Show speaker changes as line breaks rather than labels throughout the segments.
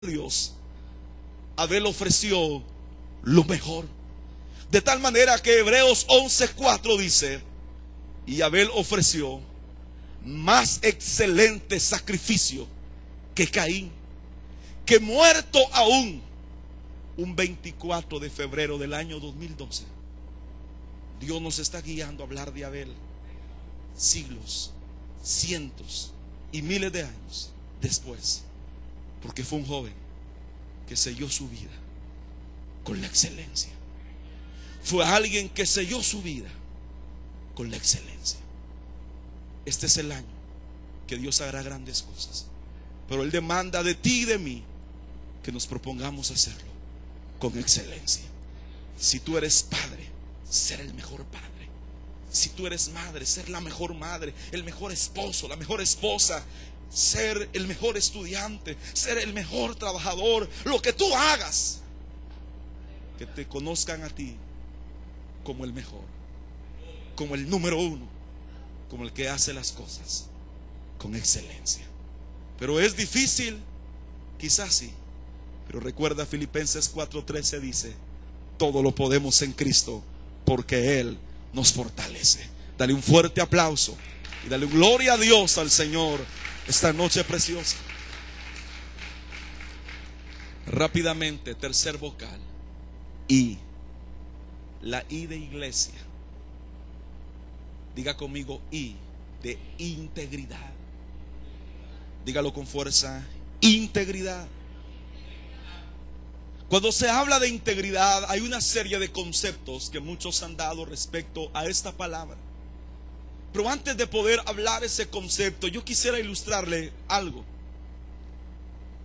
Dios, Abel ofreció lo mejor. De tal manera que Hebreos 11:4 dice: y Abel ofreció más excelente sacrificio que Caín, que muerto aún, un 24 de febrero del año 2012. Dios nos está guiando a hablar de Abel siglos, cientos y miles de años después, porque fue un joven que selló su vida con la excelencia. Fue alguien que selló su vida con la excelencia. Este es el año que Dios hará grandes cosas, pero Él demanda de ti y de mí que nos propongamos hacerlo con excelencia. Si tú eres padre, ser el mejor padre. Si tú eres madre, ser la mejor madre, el mejor esposo, la mejor esposa, ser el mejor estudiante, ser el mejor trabajador. Lo que tú hagas, que te conozcan a ti como el mejor, como el número uno, como el que hace las cosas con excelencia. Pero es difícil, quizás sí, pero recuerda, Filipenses 4:13 dice: todo lo podemos en Cristo, porque Él nos fortalece. Dale un fuerte aplauso y dale gloria a Dios, al Señor, esta noche preciosa. Rápidamente, tercer vocal, I. La I de iglesia. Diga conmigo: I de integridad. Dígalo con fuerza: integridad. Cuando se habla de integridad, hay una serie de conceptos que muchos han dado respecto a esta palabra. Pero antes de poder hablar ese concepto, yo quisiera ilustrarle algo.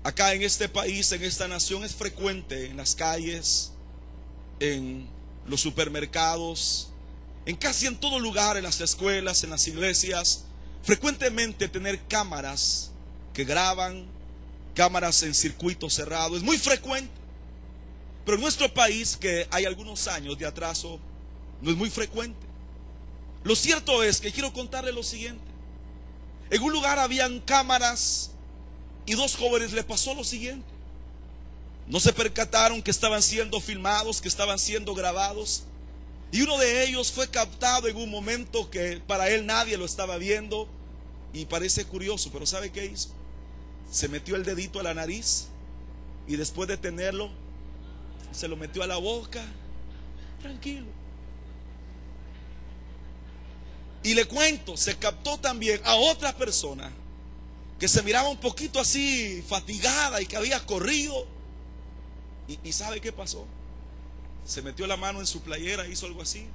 Acá en este país, en esta nación, es frecuente en las calles, en los supermercados, en casi en todo lugar, en las escuelas, en las iglesias, frecuentemente tener cámaras que graban, cámaras en circuito cerrado. Es muy frecuente. Pero en nuestro país, que hay algunos años de atraso, no es muy frecuente. Lo cierto es que quiero contarle lo siguiente. En un lugar habían cámaras y dos jóvenes le pasó lo siguiente. No se percataron que estaban siendo filmados, que estaban siendo grabados. Y uno de ellos fue captado en un momento que para él nadie lo estaba viendo. Y parece curioso, pero ¿sabe qué hizo? Se metió el dedito a la nariz y después de tenerlo, se lo metió a la boca, tranquilo. Y le cuento, se captó también a otra persona que se miraba un poquito así fatigada y que había corrido. Y ¿sabe qué pasó? Se metió la mano en su playera, hizo algo así.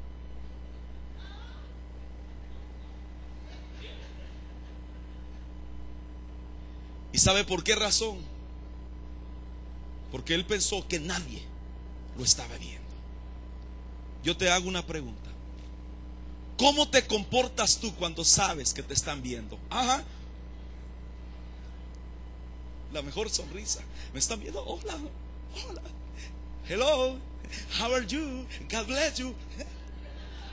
¿Y sabe por qué razón? Porque él pensó que nadie lo estaba viendo. Yo te hago una pregunta: ¿cómo te comportas tú cuando sabes que te están viendo? Ajá. La mejor sonrisa. Me están viendo. Hola, hola, hello, how are you? God bless you.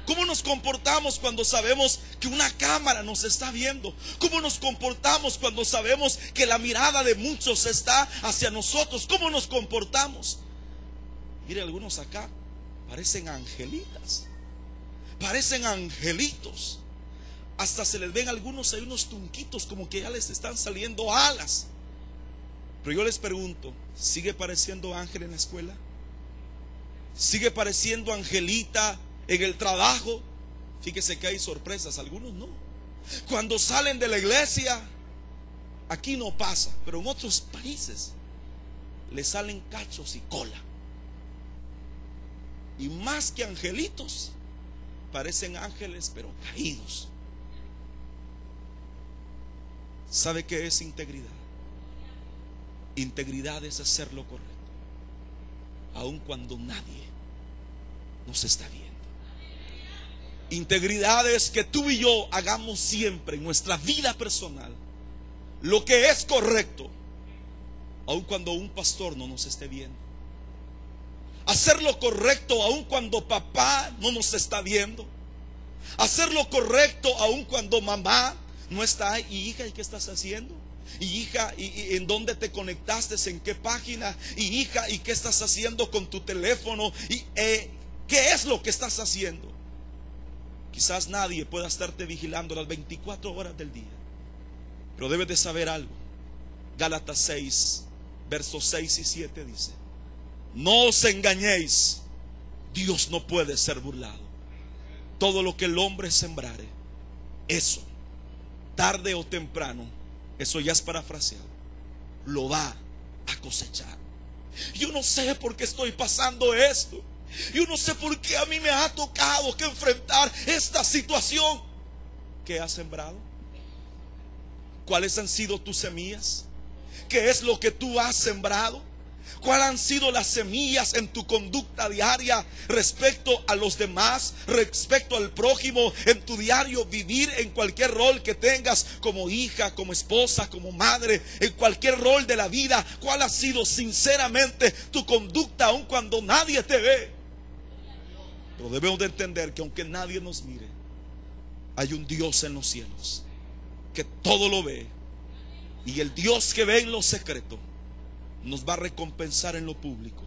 ¿Cómo nos comportamos cuando sabemos que una cámara nos está viendo? ¿Cómo nos comportamos cuando sabemos que la mirada de muchos está hacia nosotros? ¿Cómo nos comportamos? Mire, algunos acá parecen angelitas, parecen angelitos. Hasta se les ven algunos, hay unos tunquitos como que ya les están saliendo alas. Pero yo les pregunto, ¿sigue pareciendo ángel en la escuela? ¿Sigue pareciendo angelita en el trabajo? Fíjese que hay sorpresas, algunos no. Cuando salen de la iglesia, aquí no pasa, pero en otros países les salen cachos y cola. Y más que angelitos, parecen ángeles pero caídos. ¿Sabe qué es integridad? Integridad es hacer lo correcto, aun cuando nadie nos está viendo. Integridad es que tú y yo hagamos siempre en nuestra vida personal lo que es correcto, aun cuando un pastor no nos esté viendo. Hacer lo correcto aun cuando papá no nos está viendo. Hacer lo correcto aun cuando mamá no está ahí. Hija, ¿y qué estás haciendo? Y hija, y en dónde te conectaste, en qué página. Y hija, y qué estás haciendo con tu teléfono. Y qué es lo que estás haciendo. Quizás nadie pueda estarte vigilando las 24 horas del día, pero debes de saber algo. Gálatas 6, versos 6 y 7 dice: no os engañéis, Dios no puede ser burlado. Todo lo que el hombre sembrare, eso, tarde o temprano, eso ya es parafraseado, lo va a cosechar. Yo no sé por qué estoy pasando esto. Yo no sé por qué a mí me ha tocado que enfrentar esta situación. ¿Qué has sembrado? ¿Cuáles han sido tus semillas? ¿Qué es lo que tú has sembrado? ¿Cuáles han sido las semillas en tu conducta diaria respecto a los demás, respecto al prójimo, en tu diario vivir, en cualquier rol que tengas, como hija, como esposa, como madre, en cualquier rol de la vida? ¿Cuál ha sido sinceramente tu conducta aun cuando nadie te ve? Pero debemos de entender que aunque nadie nos mire, hay un Dios en los cielos que todo lo ve, y el Dios que ve en lo secreto nos va a recompensar en lo público.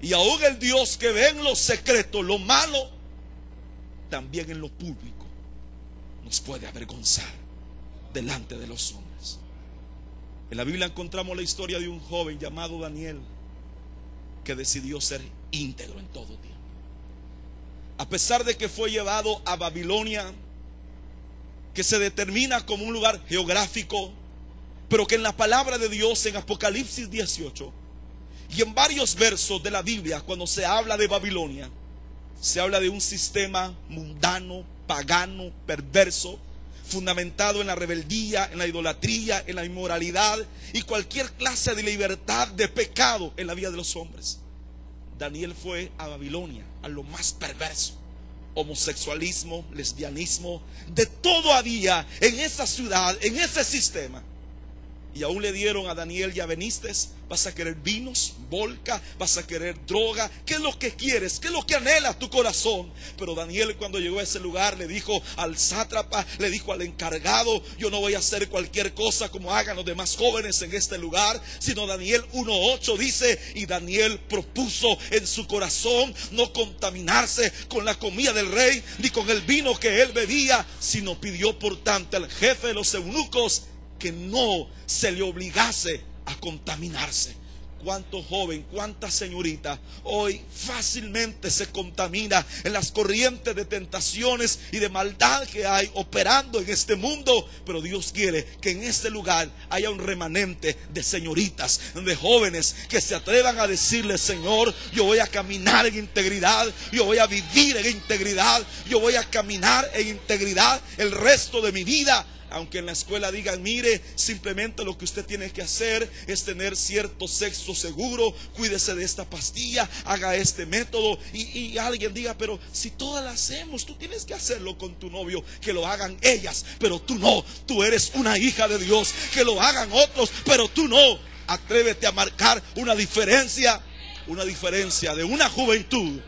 Y aún el Dios que ve en lo secreto lo malo, también en lo público nos puede avergonzar delante de los hombres. En la Biblia encontramos la historia de un joven llamado Daniel, que decidió ser íntegro en todo tiempo. A pesar de que fue llevado a Babilonia, que se determina como un lugar geográfico, pero que en la palabra de Dios, en Apocalipsis 18 y en varios versos de la Biblia, cuando se habla de Babilonia, se habla de un sistema mundano, pagano, perverso, fundamentado en la rebeldía, en la idolatría, en la inmoralidad y cualquier clase de libertad de pecado en la vida de los hombres. Daniel fue a Babilonia, a lo más perverso: homosexualismo, lesbianismo, de todo había en esa ciudad, en ese sistema. Y aún le dieron a Daniel: ya veniste, vas a querer vinos, vodka, vas a querer droga, ¿qué es lo que quieres? ¿Qué es lo que anhela tu corazón? Pero Daniel, cuando llegó a ese lugar, le dijo al sátrapa, le dijo al encargado: yo no voy a hacer cualquier cosa como hagan los demás jóvenes en este lugar, sino Daniel 1:8 dice: y Daniel propuso en su corazón no contaminarse con la comida del rey, ni con el vino que él bebía, sino pidió por tanto al jefe de los eunucos que no se le obligase a contaminarse. Cuánto joven, cuánta señorita hoy fácilmente se contamina en las corrientes de tentaciones y de maldad que hay operando en este mundo. Pero Dios quiere que en este lugar haya un remanente de señoritas, de jóvenes que se atrevan a decirle: Señor, yo voy a caminar en integridad, yo voy a vivir en integridad, yo voy a caminar en integridad el resto de mi vida. Aunque en la escuela digan: mire, simplemente lo que usted tiene que hacer es tener cierto sexo seguro, cuídese de esta pastilla, haga este método. Y alguien diga: pero si todas las hacemos, tú tienes que hacerlo con tu novio. Que lo hagan ellas, pero tú no. Tú eres una hija de Dios. Que lo hagan otros, pero tú no. Atrévete a marcar una diferencia de una juventud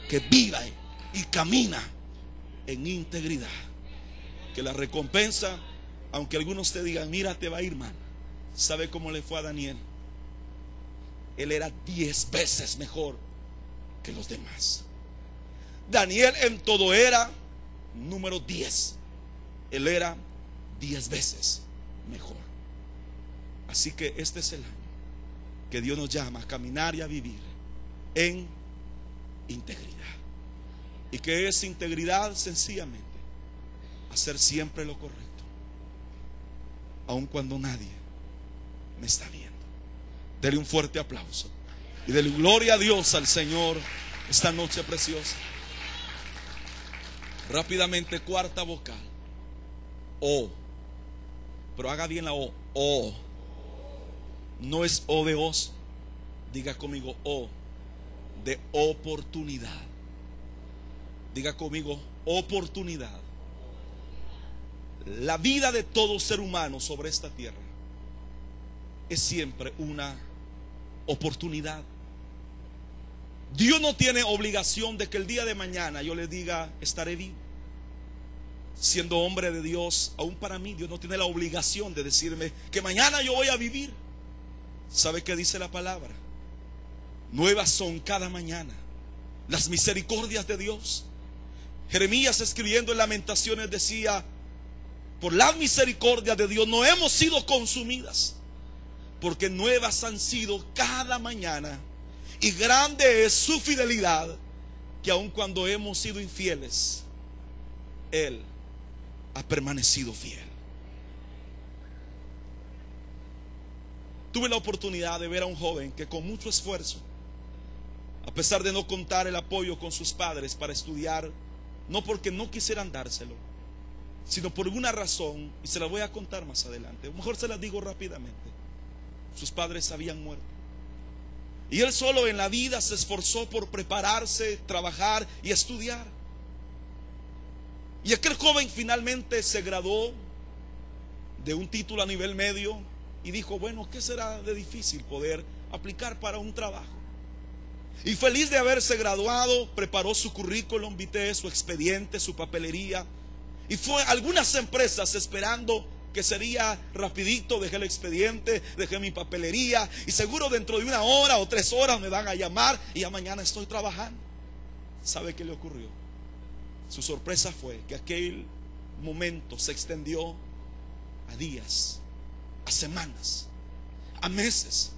que viva y camina en integridad. Que la recompensa, aunque algunos te digan: mira, te va a ir mal, ¿sabe cómo le fue a Daniel? Él era 10 veces mejor que los demás. Daniel en todo era número 10. Él era 10 veces mejor. Así que este es el año que Dios nos llama a caminar y a vivir en integridad. ¿Y qué es integridad? Sencillamente hacer siempre lo correcto, aun cuando nadie me está viendo. Dele un fuerte aplauso y dele gloria a Dios, al Señor, esta noche preciosa. Rápidamente, cuarta vocal: O. Pero haga bien la O. O. No es O de oso. Diga conmigo: O de oportunidad. Diga conmigo: oportunidad. La vida de todo ser humano sobre esta tierra es siempre una oportunidad. Dios no tiene obligación de que el día de mañana yo le diga: estaré vivo. siendo hombre de Dios, aún para mí, Dios no tiene la obligación de decirme que mañana yo voy a vivir. ¿Sabe qué dice la palabra? Nuevas son cada mañana las misericordias de Dios. Jeremías, escribiendo en Lamentaciones, decía: por la misericordia de Dios no hemos sido consumidas, porque nuevas han sido cada mañana, y grande es su fidelidad, que aun cuando hemos sido infieles, Él ha permanecido fiel. Tuve la oportunidad de ver a un joven que con mucho esfuerzo, a pesar de no contar el apoyo con sus padres para estudiar, no porque no quisieran dárselo, sino por alguna razón, y se la voy a contar más adelante, mejor se las digo rápidamente. Sus padres habían muerto, y él solo en la vida se esforzó por prepararse, trabajar y estudiar. Y aquel joven finalmente se graduó de un título a nivel medio y dijo: bueno, ¿qué será de difícil poder aplicar para un trabajo? Y feliz de haberse graduado, preparó su currículum vitae, su expediente, su papelería, y fue a algunas empresas esperando que sería rapidito. Dejé el expediente, dejé mi papelería, y seguro dentro de 1 hora o 3 horas me van a llamar y ya mañana estoy trabajando. ¿Sabe qué le ocurrió? Su sorpresa fue que aquel momento se extendió a días, a semanas, a meses,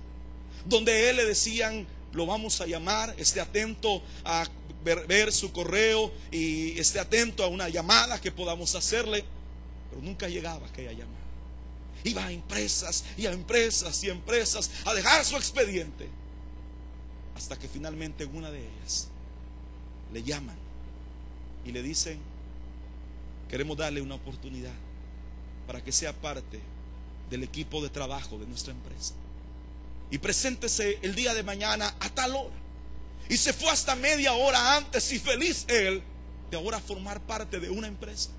donde él le decían: lo vamos a llamar, esté atento a ver su correo y esté atento a una llamada que podamos hacerle. Pero nunca llegaba aquella llamada. Iba a empresas y a empresas y a empresas a dejar su expediente, hasta que finalmente en una de ellas le llaman y le dicen: queremos darle una oportunidad para que sea parte del equipo de trabajo de nuestra empresa, y preséntese el día de mañana a tal hora. Y se fue hasta media hora antes, y feliz él de ahora formar parte de una empresa.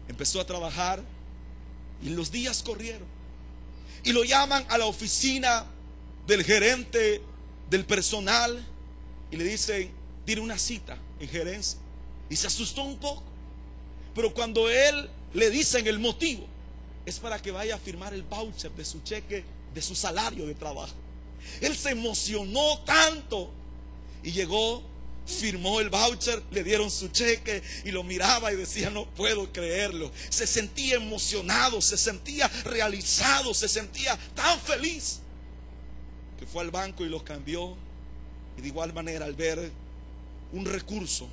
Empezó a trabajar y los días corrieron, y lo llaman a la oficina del gerente del personal y le dicen: tiene una cita en gerencia. Y se asustó un poco, pero cuando él le dicen el motivo, es para que vaya a firmar el voucher de su cheque, de su salario de trabajo. Él se emocionó tanto y llegó, firmó el voucher, le dieron su cheque y lo miraba y decía: no puedo creerlo. Se sentía emocionado, se sentía realizado, se sentía tan feliz que fue al banco y lo cambió. Y de igual manera, al ver un recurso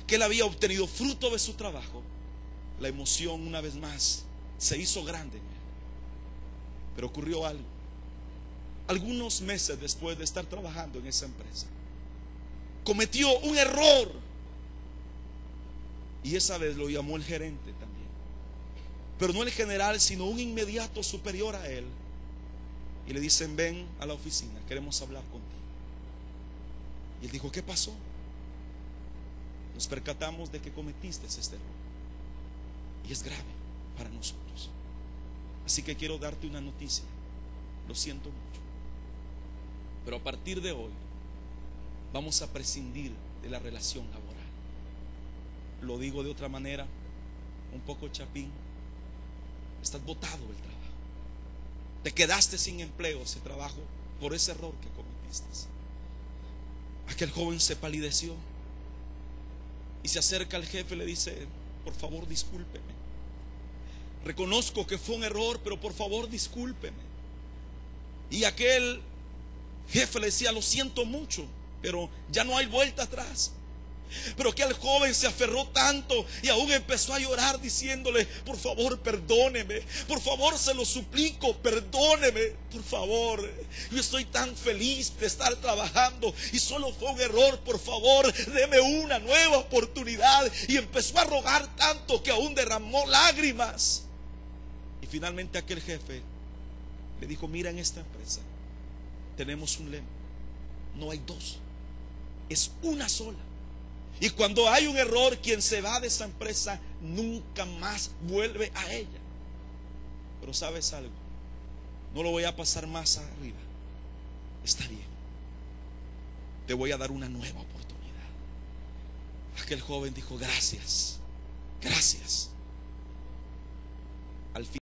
que él había obtenido fruto de su trabajo, la emoción una vez más se hizo grande en él. Pero ocurrió algo. Algunos meses después de estar trabajando en esa empresa, cometió un error, y esa vez lo llamó el gerente también, pero no el general, sino un inmediato superior a él, y le dicen: ven a la oficina, queremos hablar contigo. Y él dijo: ¿qué pasó? Nos percatamos de que cometiste este error, y es grave para nosotros, así que quiero darte una noticia. Lo siento mucho, pero a partir de hoy vamos a prescindir de la relación laboral. Lo digo de otra manera, un poco chapín: estás botado del trabajo. Te quedaste sin empleo, ese trabajo, por ese error que cometiste. Aquel joven se palideció y se acerca al jefe y le dice: por favor, discúlpeme. Reconozco que fue un error, pero por favor, discúlpeme. Y aquel jefe le decía: lo siento mucho, pero ya no hay vuelta atrás. Pero que el joven se aferró tanto y aún empezó a llorar diciéndole: por favor, perdóneme, por favor, se lo suplico, perdóneme, por favor, yo estoy tan feliz de estar trabajando y solo fue un error, por favor, deme una nueva oportunidad. Y empezó a rogar tanto que aún derramó lágrimas. Y finalmente aquel jefe le dijo: mira, en esta empresa tenemos un lema: no hay dos, es una sola. Y cuando hay un error, quien se va de esa empresa nunca más vuelve a ella. Pero ¿sabes algo? No lo voy a pasar más arriba. Está bien, te voy a dar una nueva oportunidad. Aquel joven dijo: gracias, Gracias. Al fin.